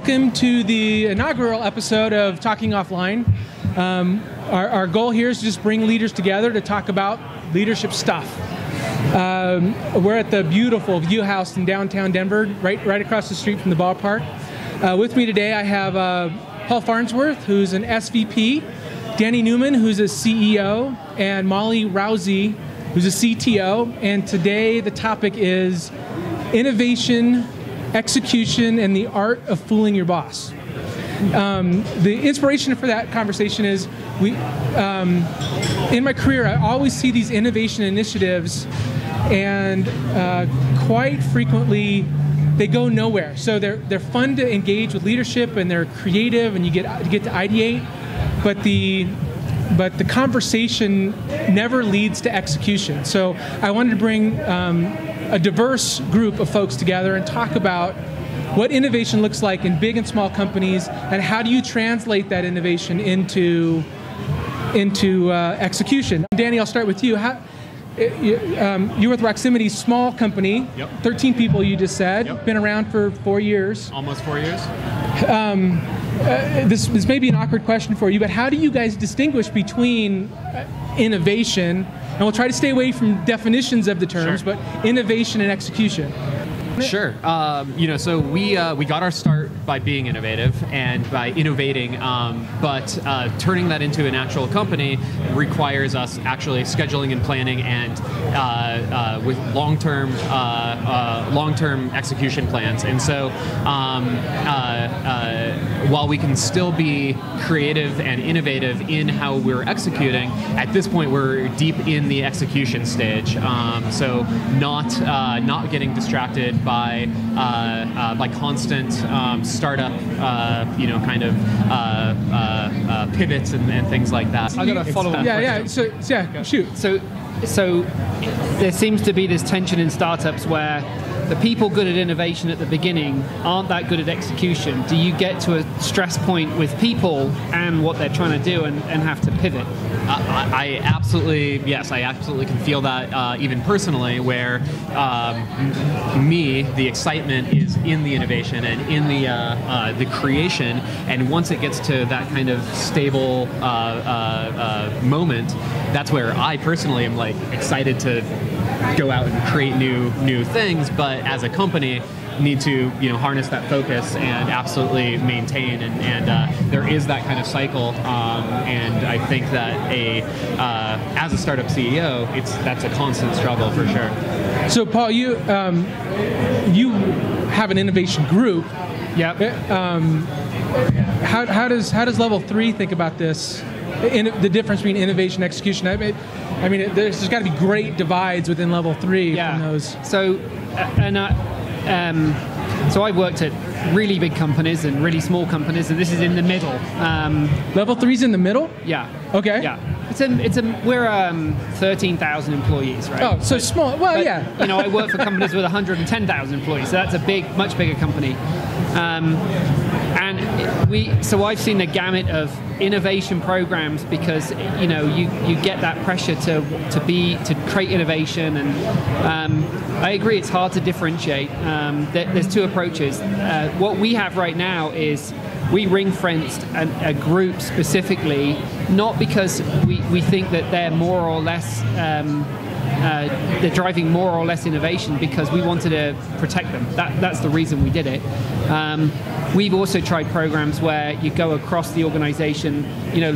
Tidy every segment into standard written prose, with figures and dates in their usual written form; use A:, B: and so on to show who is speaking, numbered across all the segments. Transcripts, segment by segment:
A: Welcome to the inaugural episode of Talking Offline. Our goal here is to just bring leaders together to talk about leadership stuff. We're at the beautiful View House in downtown Denver, right across the street from the ballpark. With me today I have Paul Farnsworth, who's an SVP, Danny Newman, who's a CEO, and Molly Rauzi, who's a CTO. And today the topic is innovation, execution, and the art of fooling your boss. The inspiration for that conversation is in my career, I always see these innovation initiatives, and quite frequently they go nowhere. So they're fun to engage with leadership, and they're creative, and you get to ideate, but the conversation never leads to execution. So I wanted to bring a diverse group of folks together and talk about what innovation looks like in big and small companies, and how do you translate that innovation into execution. Danny, I'll start with you. You're with Roximity, small company,
B: Yep.
A: 13 people you just said,
B: Yep.
A: Been around for 4 years.
B: Almost 4 years.
A: This may be an awkward question for you, but how do you guys distinguish between innovation, and we'll try to stay away from definitions of the terms,
B: Sure.
A: but innovation and execution?
B: Sure. So we got our start by being innovative and by innovating, but turning that into an actual company requires us actually scheduling and planning, and with long-term execution plans. And so while we can still be creative and innovative in how we're executing, at this point we're deep in the execution stage. So not getting distracted by constant startup, pivots and things like that.
C: I got to follow up.
A: Yeah. So shoot.
C: So there seems to be this tension in startups where the people good at innovation at the beginning aren't that good at execution. Do you get to a stress point with people and what they're trying to do and have to pivot?
B: I absolutely can feel that even personally, where the excitement is in the innovation and in the creation, and once it gets to that kind of stable moment, that's where I personally am excited to go out and create new things. But as a company, need to harness that focus and absolutely maintain, and there is that kind of cycle, and I think that as a startup CEO, that's a constant struggle for sure.
A: So Paul, you have an innovation group.
C: Yeah.
A: How does level 3 think about this? The difference between innovation and execution. I mean, there's got to be great divides within level 3 from those.
C: So, so I've worked at really big companies and really small companies, and this is in the middle.
A: Level 3's in the middle?
C: Yeah.
A: Okay.
C: Yeah. We're 13,000 employees, right?
A: Oh, so small. Well,
C: but,
A: yeah.
C: I work for companies with 110,000 employees, so that's a much bigger company. So I've seen the gamut of innovation programs, because you get that pressure to create innovation, and I agree it's hard to differentiate. There's two approaches. What we have right now is we ring-fenced a group specifically, not because we think that they're more or less they're driving more or less innovation, because we wanted to protect them. That's the reason we did it. We've also tried programs where you go across the organization,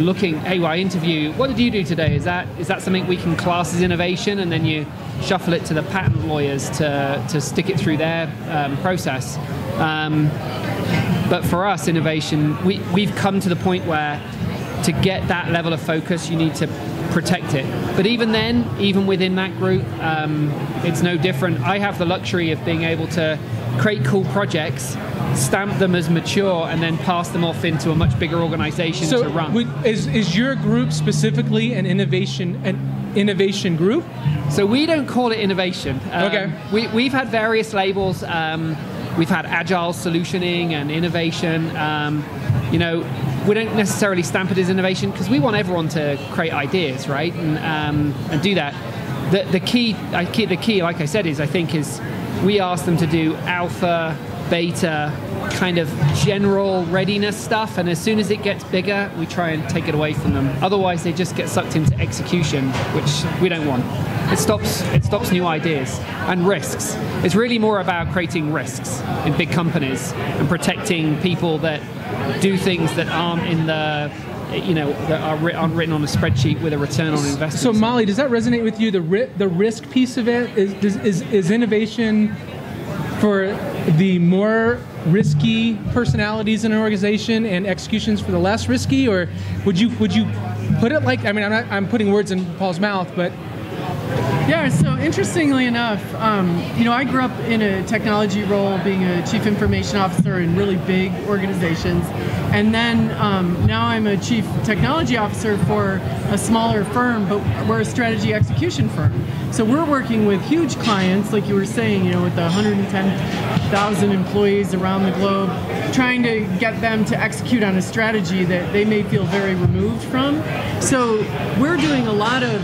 C: looking, hey, I interview, what did you do today? Is that something we can class as innovation? And then you shuffle it to the patent lawyers to stick it through their process. But for us, innovation, we've come to the point where to get that level of focus, you need to protect it. But even then, even within that group, it's no different. I have the luxury of being able to create cool projects, stamp them as mature, and then pass them off into a much bigger organization to run.
A: Is your group specifically an innovation group?
C: So we don't call it innovation.
A: Okay.
C: We've had various labels. We've had agile solutioning and innovation. We don't necessarily stamp it as innovation because we want everyone to create ideas, right? And do that. The key, like I said, is we ask them to do alpha beta, kind of general readiness stuff, and as soon as it gets bigger, we try and take it away from them. Otherwise, they just get sucked into execution, which we don't want. It stops new ideas and risks. It's really more about creating risks in big companies and protecting people that do things that aren't in the, that aren't written on a spreadsheet with a return on investment.
A: So Molly, does that resonate with you? The risk piece of it is innovation for the more risky personalities in an organization and executions for the less risky, or would you put it like? I mean, I'm putting words in Paul's mouth, but.
D: Yeah, so interestingly enough, I grew up in a technology role, being a chief information officer in really big organizations. And then now I'm a chief technology officer for a smaller firm, but we're a strategy execution firm. So we're working with huge clients, like you were saying, with the 110,000 employees around the globe, trying to get them to execute on a strategy that they may feel very removed from. So we're doing a lot of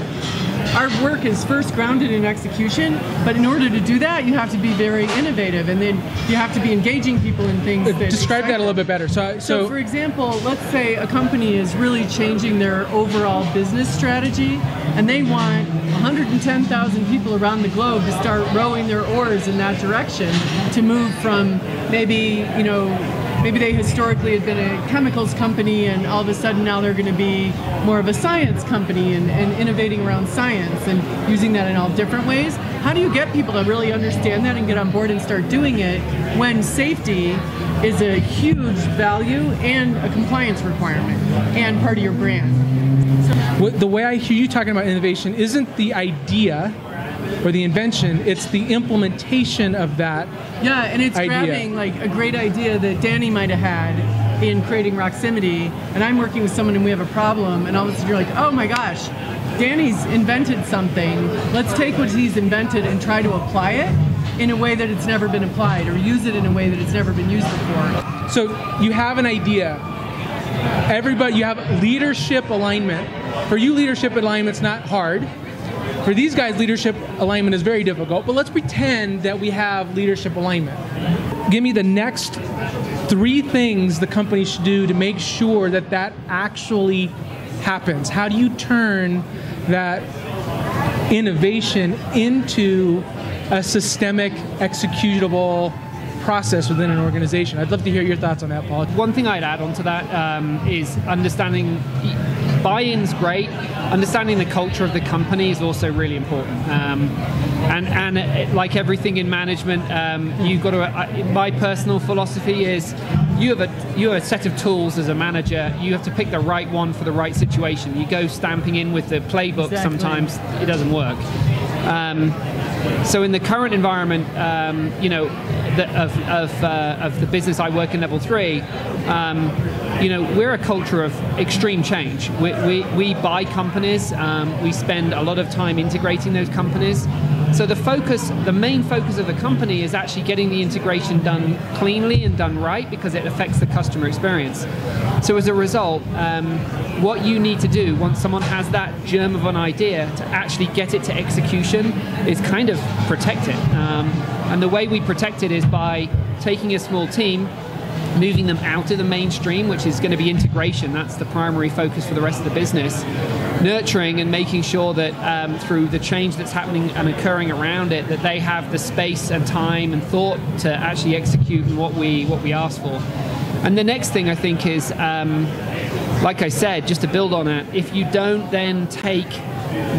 D: our work is first grounded in execution, but in order to do that, you have to be very innovative, and then you have to be engaging people in things that
A: describe that a little bit better.
D: So for example, let's say a company is really changing their overall business strategy, and they want 110,000 people around the globe to start rowing their oars in that direction to move from maybe they historically had been a chemicals company, and all of a sudden now they're going to be more of a science company and innovating around science and using that in all different ways. How do you get people to really understand that and get on board and start doing it when safety is a huge value and a compliance requirement and part of your brand?
A: The way I hear you talking about innovation isn't the idea or the invention, it's the implementation of that.
D: Yeah, and it's
A: idea.
D: Grabbing like a great idea that Danny might have had in creating Roximity, and I'm working with someone and we have a problem, and all of a sudden you're like, oh my gosh, Danny's invented something. Let's take what he's invented and try to apply it in a way that it's never been applied, or use it in a way that it's never been used before.
A: So you have an idea. Everybody, you have leadership alignment. For you, leadership alignment's not hard. For these guys, leadership alignment is very difficult, but let's pretend that we have leadership alignment. Give me the next 3 things the company should do to make sure that that actually happens. How do you turn that innovation into a systemic, executable process within an organization? I'd love to hear your thoughts on that, Paul.
C: One thing I'd add on to that is understanding buy-in's great. Understanding the culture of the company is also really important. And like everything in management, you've got to. My personal philosophy is you have a set of tools as a manager. You have to pick the right one for the right situation. You go stamping in with the playbook. Exactly. Sometimes it doesn't work. So in the current environment, of the business I work in level 3, we're a culture of extreme change. We buy companies. We spend a lot of time integrating those companies. So the main focus of the company is actually getting the integration done cleanly and done right, because it affects the customer experience. So as a result, what you need to do once someone has that germ of an idea to actually get it to execution is kind of protect it. And the way we protect it is by taking a small team, moving them out of the mainstream, which is going to be integration. That's the primary focus for the rest of the business. Nurturing and making sure that through the change that's happening and occurring around it, that they have the space and time and thought to actually execute what we ask for. And the next thing I think is, like I said, just to build on it, if you don't then take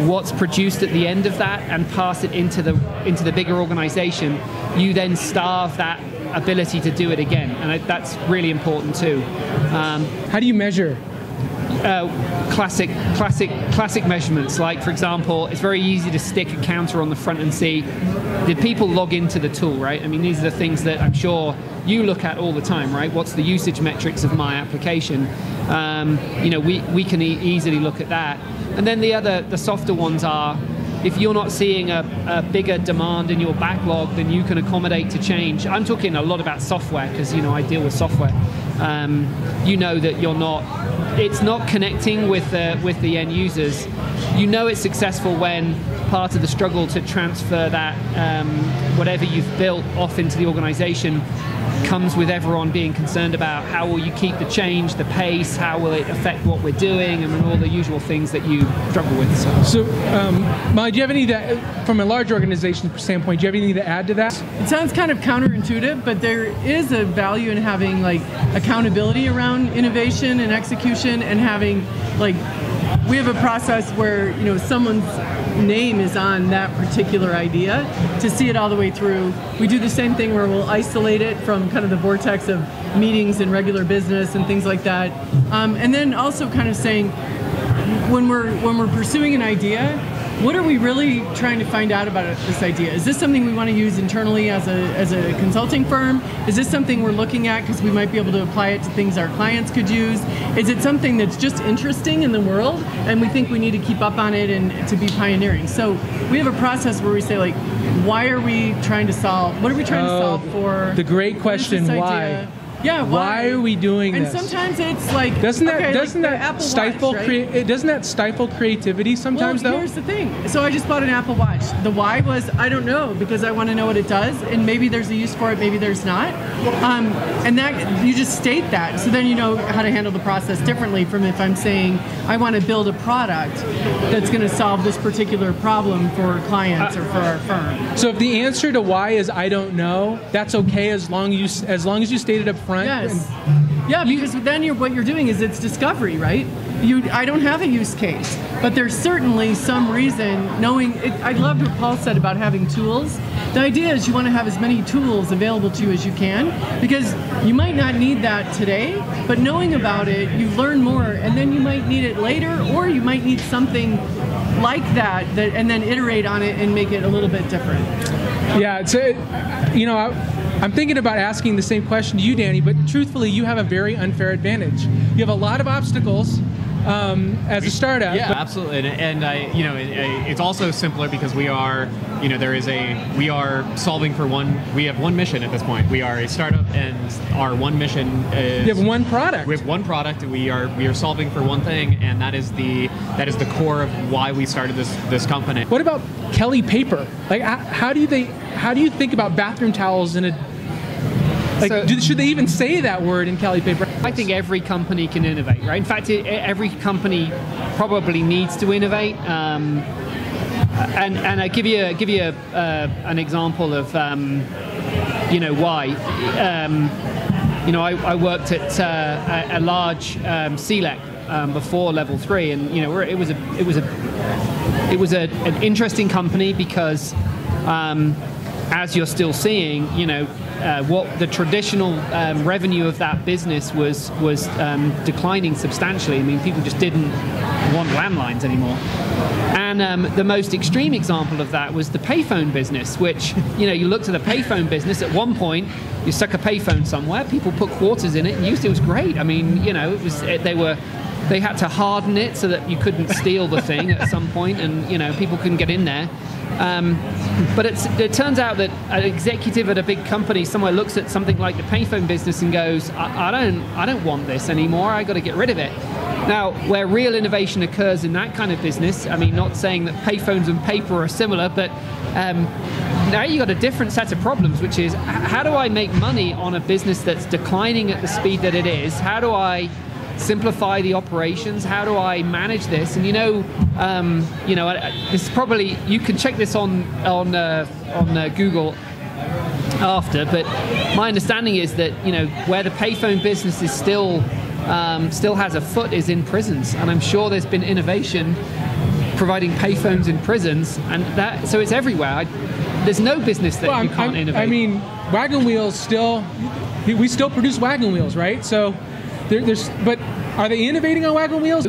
C: what's produced at the end of that and pass it into the bigger organization, you then starve that ability to do it again, and that's really important too.
A: How do you measure?
C: Classic measurements, like for example, it's very easy to stick a counter on the front and see, did people log into the tool, right? I mean, these are the things that I'm sure you look at all the time, right? What's the usage metrics of my application? We can easily look at that. And then the softer ones are, if you're not seeing a bigger demand in your backlog than you can accommodate to change. I'm talking a lot about software, because I deal with software. That it's not connecting with the end users. It's successful when part of the struggle to transfer that whatever you've built off into the organization comes with everyone being concerned about how will you keep the change, the pace, how will it affect what we're doing, and all the usual things that you struggle with.
A: So Molly, do you have any from a large organization standpoint, do you have anything to add to that?
D: It sounds kind of counterintuitive, but there is a value in having like accountability around innovation and execution, and having like, we have a process where someone's name is on that particular idea to see it all the way through. We do the same thing where we'll isolate it from kind of the vortex of meetings and regular business and things like that. And then also kind of saying, when we're pursuing an idea, what are we really trying to find out about this idea? Is this something we want to use internally as a consulting firm? Is this something we're looking at because we might be able to apply it to things our clients could use? Is it something that's just interesting in the world and we think we need to keep up on it and to be pioneering? So we have a process where we say, like, why are we trying to solve? What are we trying to solve for?
A: The great question, why?
D: Yeah,
A: why are we doing
D: and
A: this?
D: And sometimes it's like,
A: doesn't that
D: Apple
A: stifle
D: Watch, right?
A: Doesn't that stifle creativity sometimes?
D: Well,
A: though?
D: Here's the thing. So I just bought an Apple Watch. The why was, I don't know, because I want to know what it does, and maybe there's a use for it, maybe there's not. And that, you just state that, so then you know how to handle the process differently from if I'm saying I want to build a product that's going to solve this particular problem for clients or for our firm.
A: So if the answer to why is I don't know, that's okay as long as you state it up front.
D: Yes. Yeah, because then what you're doing is it's discovery, right? I don't have a use case, but there's certainly some reason knowing it. I loved what Paul said about having tools. The idea is you want to have as many tools available to you as you can, because you might not need that today, but knowing about it, you learn more, and then you might need it later, or you might need something like that and then iterate on it and make it a little bit different.
A: Yeah, I'm thinking about asking the same question to you, Danny, but truthfully, you have a very unfair advantage. You have a lot of obstacles as a startup.
B: Yeah, absolutely, and it's also simpler because we are, we are solving for we have one mission at this point. We are a startup, and our one mission is
A: you have one product.
B: We have one product, and we are solving for one thing, and that is the core of why we started this company.
A: What about Kelly paper? Like, how do you think about bathroom towels in a should they even say that word in Kelly paper?
C: I think every company can innovate, right? In fact, every company probably needs to innovate. And I give you an example of why. I worked at a large CLEC before Level 3, and it was an interesting company because as you're still seeing, what the traditional revenue of that business was declining substantially. I mean, people just didn't want landlines anymore. And the most extreme example of that was the payphone business, which, you looked at the payphone business. At one point, you stuck a payphone somewhere, people put quarters in it and used it. It was great. I mean, they had to harden it so that you couldn't steal the thing at some point, and people couldn't get in there. But it turns out that an executive at a big company somewhere looks at something like the payphone business and goes, I don't want this anymore. I got to get rid of it. Now, where real innovation occurs in that kind of business, I mean, not saying that payphones and paper are similar, but now you've got a different set of problems, which is how do I make money on a business that's declining at the speed that it is? How do I simplify the operations? How do I manage this? And this is probably, you can check this on Google after, but my understanding is that where the payphone business is still has a foot is in prisons, and I'm sure there's been innovation providing payphones in prisons, and so it's everywhere. There's no business that you can't innovate.
A: I mean, wagon wheels we still produce wagon wheels, right? So but are they innovating on wagon wheels?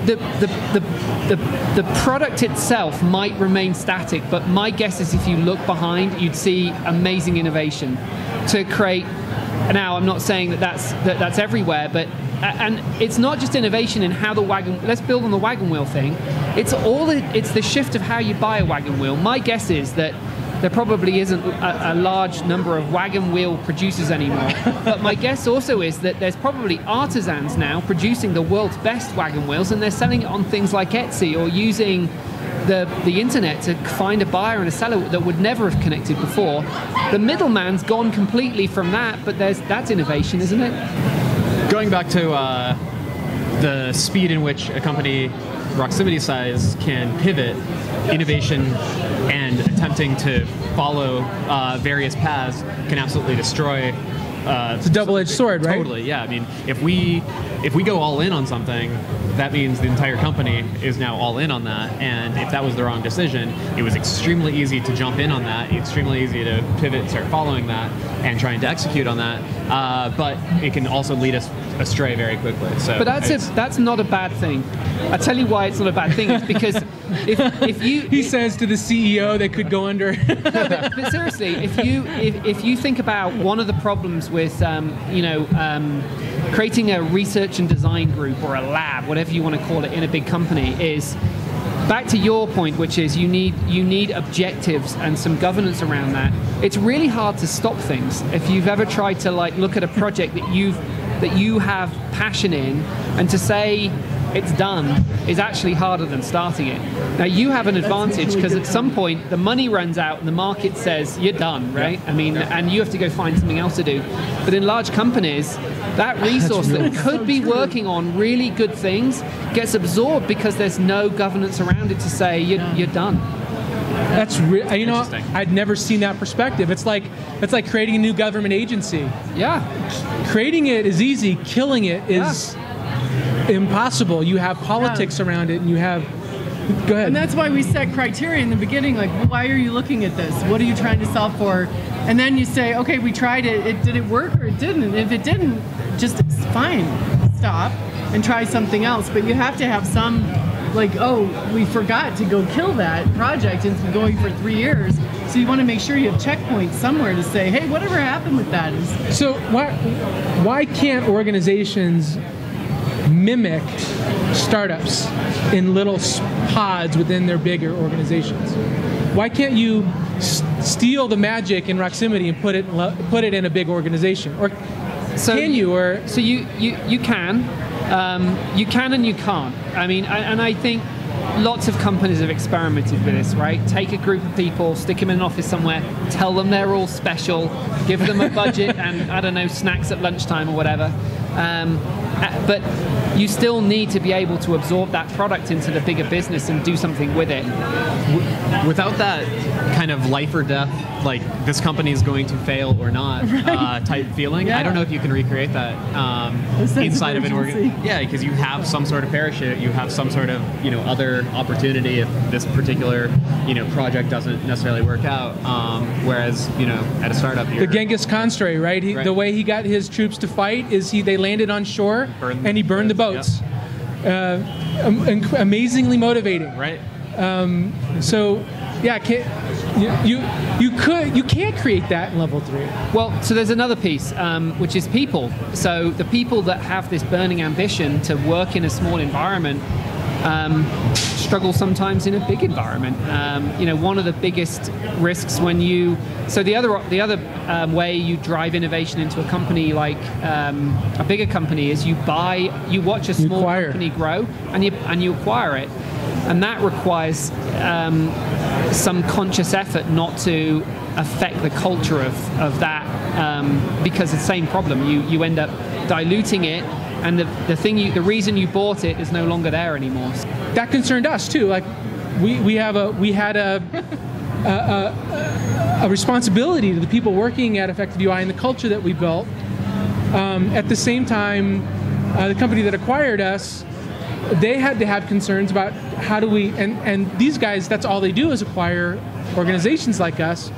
C: The product itself might remain static, but my guess is if you look behind, you'd see amazing innovation to create. Now, I'm not saying that's everywhere, but and it's not just innovation in how the wagon. Let's build on the wagon wheel thing. It's the shift of how you buy a wagon wheel. My guess is that there probably isn't a large number of wagon wheel producers anymore. But my guess also is that there's probably artisans now producing the world's best wagon wheels, and they're selling it on things like Etsy or using the internet to find a buyer and a seller that would never have connected before. The middleman's gone completely from that, but that's innovation, isn't it?
B: Going back to the speed in which a company Roximity size can pivot innovation and attempting to follow various paths can absolutely destroy.
A: It's a double-edged sword, right?
B: Totally, yeah. I mean, if we go all in on something, that means the entire company is now all in on that. And if that was the wrong decision, it was extremely easy to jump in on that, extremely easy to pivot and start following that and trying to execute on that. But it can also lead us astray very quickly. So,
C: but that's not a bad thing. I tell you why it's not a bad thing. It's because if you
A: he says to the CEO that could go under.
C: but seriously, if you think about one of the problems with creating a research and design group or a lab, whatever you want to call it, in a big company, is back to your point, which is you need objectives and some governance around that. It's really hard to stop things. If you've ever tried to look at a project that you have passion in, and to say it's done is actually harder than starting it. Now you have an advantage because at some point the money runs out and the market says you're done, right? I mean, and you have to go find something else to do. But in large companies, that resource that could be working on really good things gets absorbed because there's no governance around it to say you're done.
A: That's I'd never seen that perspective. It's like creating a new government agency.
C: Yeah.
A: Creating it is easy. Killing it is impossible. You have politics around it, and you have. Go ahead.
D: And that's why we set criteria in the beginning. Like, why are you looking at this? What are you trying to solve for? And then you say, okay, we tried it. Did it work or it didn't? And if it didn't, just it's fine. Stop and try something else. But you have to have some. Like, oh, we forgot to go kill that project. It's been going for 3 years. So you want to make sure you have checkpoints somewhere to say, hey, whatever happened with that is.
A: So why can't organizations mimic startups in little pods within their bigger organizations? Why can't you steal the magic in Roximity and put it in a big organization? Or can you? Or
C: so you can. You can and you can't. I mean, and I think lots of companies have experimented with this, right? Take a group of people, stick them in an office somewhere, tell them they're all special, give them a budget and, I don't know, snacks at lunchtime or whatever. But you still need to be able to absorb that product into the bigger business and do something with it.
B: Without that kind of life or death, like this company is going to fail or not type feeling, I don't know if you can recreate that inside of an organization. Yeah, because you have some sort of parachute, you have some sort of other opportunity if this particular project doesn't necessarily work out. Whereas at a startup,
A: the Genghis Khan story, right? The way he got his troops to fight is they landed on shore and he burned the boats. Yep. Amazingly motivating,
B: right?
A: So, yeah, you can't create that in level 3.
C: Well, so there's another piece, which is people. So the people that have this burning ambition to work in a small environment struggle sometimes in a big environment. One of the biggest risks when so the other way you drive innovation into a company like a bigger company is you watch a small company grow and you acquire it, and that requires some conscious effort not to affect the culture of that because it's the same problem. You end up diluting it. And the reason you bought it is no longer there anymore.
A: That concerned us too. Like we had a responsibility to the people working at Effective UI and the culture that we built. At the same time, the company that acquired us, they had to have concerns about how do we and these guys. That's all they do is acquire organizations like us.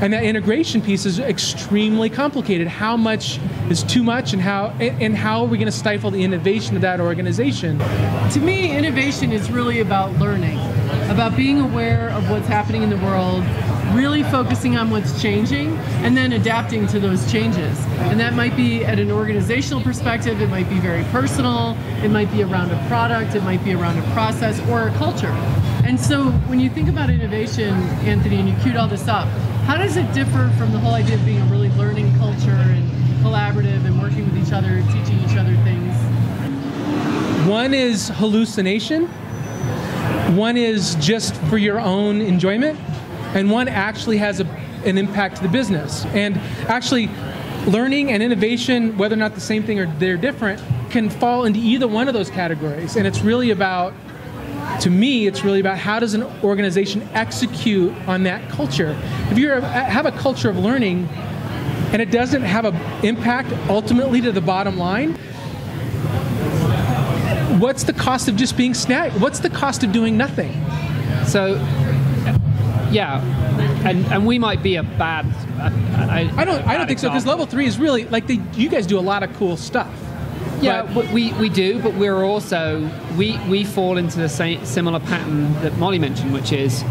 A: And that integration piece is extremely complicated. How much is too much, and how are we going to stifle the innovation of that organization?
D: To me, innovation is really about learning, about being aware of what's happening in the world, really focusing on what's changing, and then adapting to those changes. And that might be at an organizational perspective, it might be very personal, it might be around a product, it might be around a process or a culture. And so when you think about innovation, Anthony, and you queued all this up, how does it differ from the whole idea of being a really learning culture and collaborative and working with each other, teaching each other things?
A: One is hallucination. One is just for your own enjoyment, and one actually has an impact to the business. And actually, learning and innovation, whether or not the same thing or they're different, can fall into either one of those categories. And it's really about, to me, it's really about how does an organization execute on that culture. If you have a culture of learning and it doesn't have an impact ultimately to the bottom line, what's the cost of just being snagged? What's the cost of doing nothing?
C: So, yeah, and we might be a bad.
A: I don't think so, because level 3 is really like you guys do a lot of cool stuff.
C: Yeah, we do, but we're also we fall into the same similar pattern that Molly mentioned, which is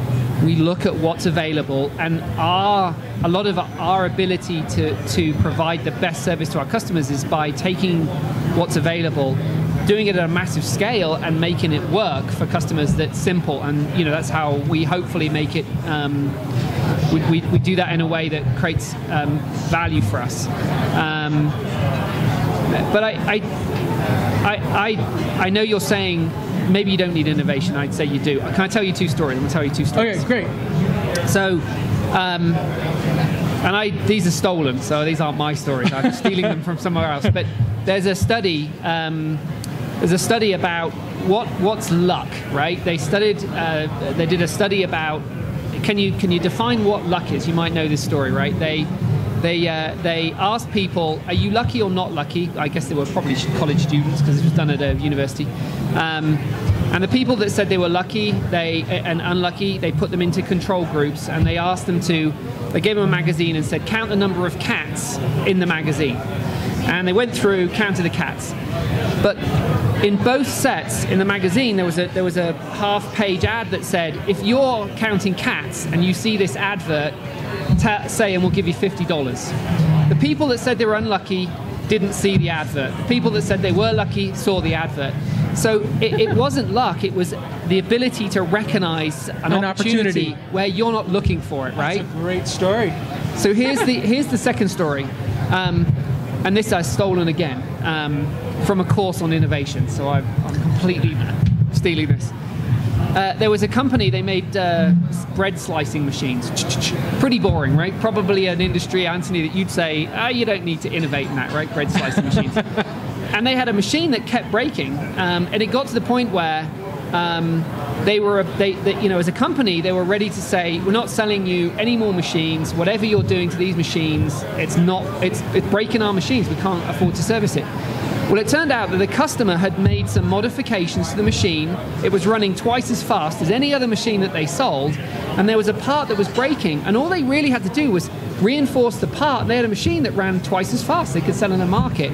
C: we look at what's available, and a lot of our ability to provide the best service to our customers is by taking what's available, doing it at a massive scale, and making it work for customers that's simple. And that's how we hopefully make it. We do that in a way that creates value for us. But I know you're saying maybe you don't need innovation. I'd say you do. Can I tell you 2 stories? I'm going to tell you 2 stories.
A: Okay, great.
C: So, these are stolen, so these aren't my stories. I'm stealing them from somewhere else. But there's a study. There's a study about what's luck, right? They did a study about. Can you define what luck is? You might know this story, right? They asked people, are you lucky or not lucky? I guess they were probably college students because it was done at a university. And the people that said they were lucky and unlucky, they put them into control groups, and they asked them they gave them a magazine and said, count the number of cats in the magazine. And they went through, counted the cats. But in both sets in the magazine, there was a half-page ad that said, if you're counting cats and you see this advert, say and we'll give you $50. The people that said they were unlucky didn't see the advert. The people that said they were lucky saw the advert. So it wasn't luck, it was the ability to recognize an opportunity where you're not looking for it, right?
A: That's a great story.
C: So here's the second story. And this I've stolen again from a course on innovation. So I'm completely stealing this. There was a company, they made bread slicing machines. Pretty boring, right? Probably an industry, Anthony, that you'd say, you don't need to innovate in that, right? Bread slicing machines. And they had a machine that kept breaking. And it got to the point where as a company, they were ready to say, we're not selling you any more machines. Whatever you're doing to these machines, it's breaking our machines. We can't afford to service it. Well, it turned out that the customer had made some modifications to the machine. It was running twice as fast as any other machine that they sold, and there was a part that was breaking, and all they really had to do was reinforce the part. They had a machine that ran twice as fast. They could sell in the market.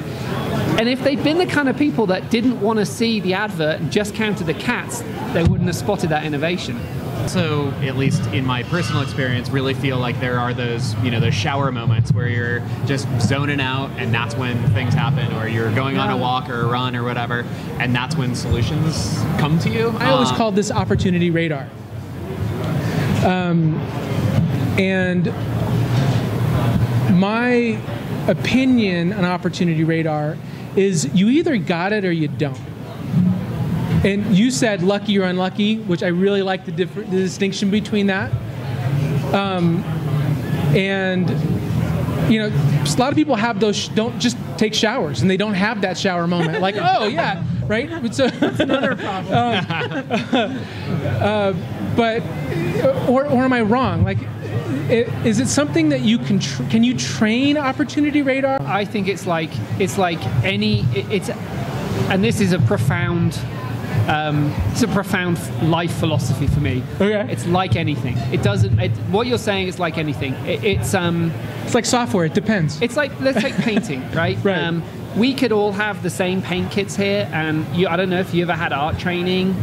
C: And if they'd been the kind of people that didn't want to see the advert and just counted the cats, they wouldn't have spotted that innovation.
B: So, at least in my personal experience, really feel like there are those shower moments where you're just zoning out, and that's when things happen, or you're going on a walk or a run or whatever, and that's when solutions come to you.
A: I always call this opportunity radar. And my opinion on opportunity radar is you either got it or you don't. And you said lucky or unlucky, which I really like the distinction between that. And a lot of people have those don't just take showers, and they don't have that shower moment. Like, oh yeah, right. So
D: that's another problem.
A: Or am I wrong? Like, is it something that you can you train opportunity radar?
C: I think it's like and this is a profound. It's a profound life philosophy for me.
A: Okay.
C: It's like anything. What you're saying is like anything. It's
A: like software. It depends.
C: It's like, let's take painting, right?
A: Right.
C: We could all have the same paint kits here, and I don't know if you ever had art training.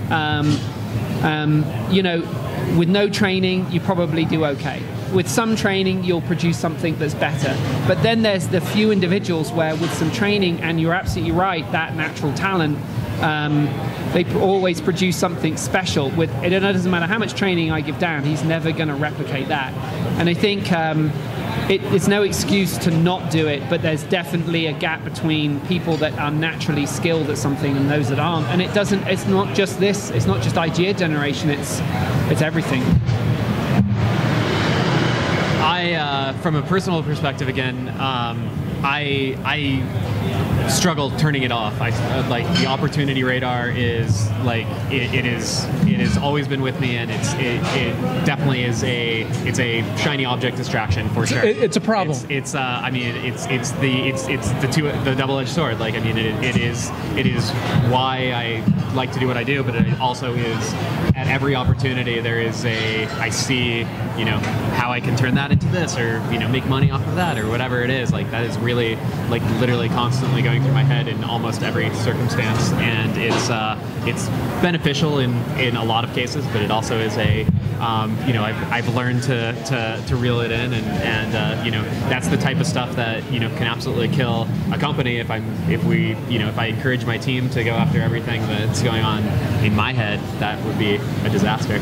C: With no training, you probably do okay. With some training, you'll produce something that's better. But then there's the few individuals where with some training, and you're absolutely right, that natural talent, they always produce something special. It doesn't matter how much training I give Dan, he's never going to replicate that. And I think it's no excuse to not do it, but there's definitely a gap between people that are naturally skilled at something and those that aren't. And it's not just this, it's not just idea generation, it's everything.
B: From a personal perspective, again, I struggle turning it off. Like the opportunity radar is like it has always been with me, and it definitely is it's a shiny object distraction for sure.
A: It's a problem.
B: It's the double-edged sword. Like, I mean, it is why I like to do what I do, but it also is at every opportunity there is I see, you know, how I can turn that into this, or, you know, make money off of that, or whatever it is. Like, that is really, like, literally constantly going through my head in almost every circumstance, and it's beneficial in a lot of cases, but it also is you know, I've learned to reel it in, and you know, that's the type of stuff that, you know, can absolutely kill a company if I encourage my team to go after everything that's going on in my head. That would be a disaster.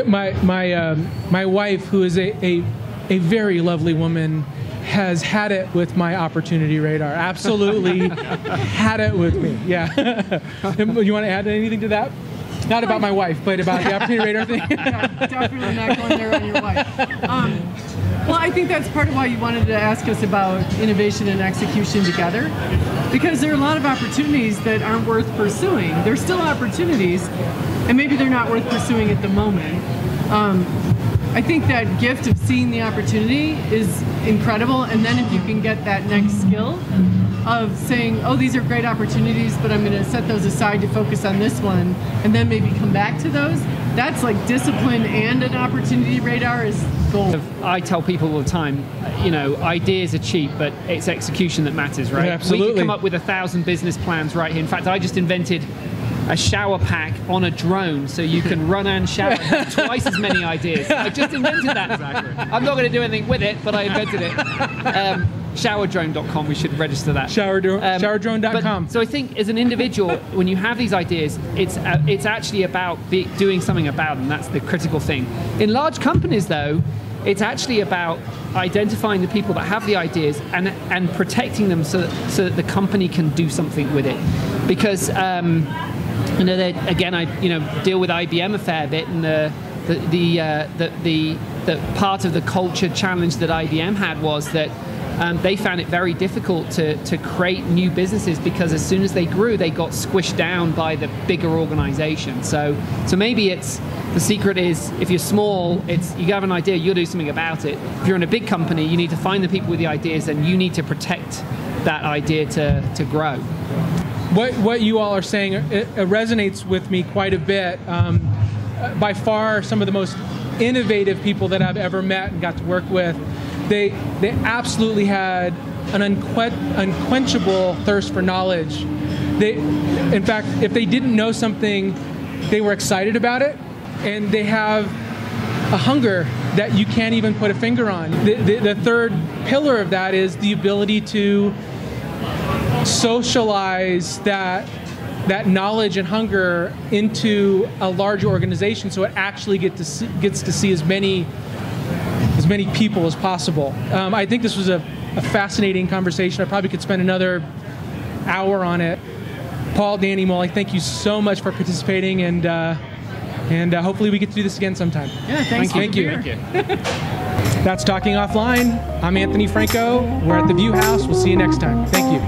A: My wife, who is a very lovely woman, has had it with my opportunity radar. Absolutely had it with me. Yeah. You want to add anything to that? Not about my wife, but about the opportunity radar thing.
D: Yeah, definitely not going there on your wife. Well, I think that's part of why you wanted to ask us about innovation and execution together, because there are a lot of opportunities that aren't worth pursuing. They're still opportunities, and maybe they're not worth pursuing at the moment. I think that gift of seeing the opportunity is incredible, and then if you can get that next skill of saying, oh, these are great opportunities, but I'm going to set those aside to focus on this one, and then maybe come back to those, that's like discipline and an opportunity radar is gold.
C: I tell people all the time, you know, ideas are cheap, but it's execution that matters, right?
A: Yeah, absolutely.
C: We can come up with 1,000 business plans right here. In fact, I just invented a shower pack on a drone, so you can run and shower and have twice as many ideas. I just invented that. Exactly. I'm not going to do anything with it, but I invented it. Showerdrone.com, we should register that.
A: Showerdrone.com.
C: So I think as an individual, when you have these ideas, it's actually about doing something about them. That's the critical thing. In large companies, though, it's actually about identifying the people that have the ideas and protecting them so that the company can do something with it. Because you know, again, I deal with IBM a fair bit, and the part of the culture challenge that IBM had was that they found it very difficult to create new businesses, because as soon as they grew, they got squished down by the bigger organization. So maybe the secret is, if you're small, you have an idea, you'll do something about it. If you're in a big company, you need to find the people with the ideas, and you need to protect that idea to grow.
A: What you all are saying, it resonates with me quite a bit. By far, some of the most innovative people that I've ever met and got to work with, they absolutely had an unquenchable thirst for knowledge. In fact, if they didn't know something, they were excited about it, and they have a hunger that you can't even put a finger on. The third pillar of that is the ability to socialize that knowledge and hunger into a larger organization, so it actually gets to see as many people as possible. I think this was a fascinating conversation. I probably could spend another hour on it. Paul, Danny, Molly, thank you so much for participating, and hopefully we get to do this again sometime.
D: Yeah, thank you.
B: Thank you.
A: That's Talking Offline. I'm Anthony Franco. We're at the View House. We'll see you next time. Thank you.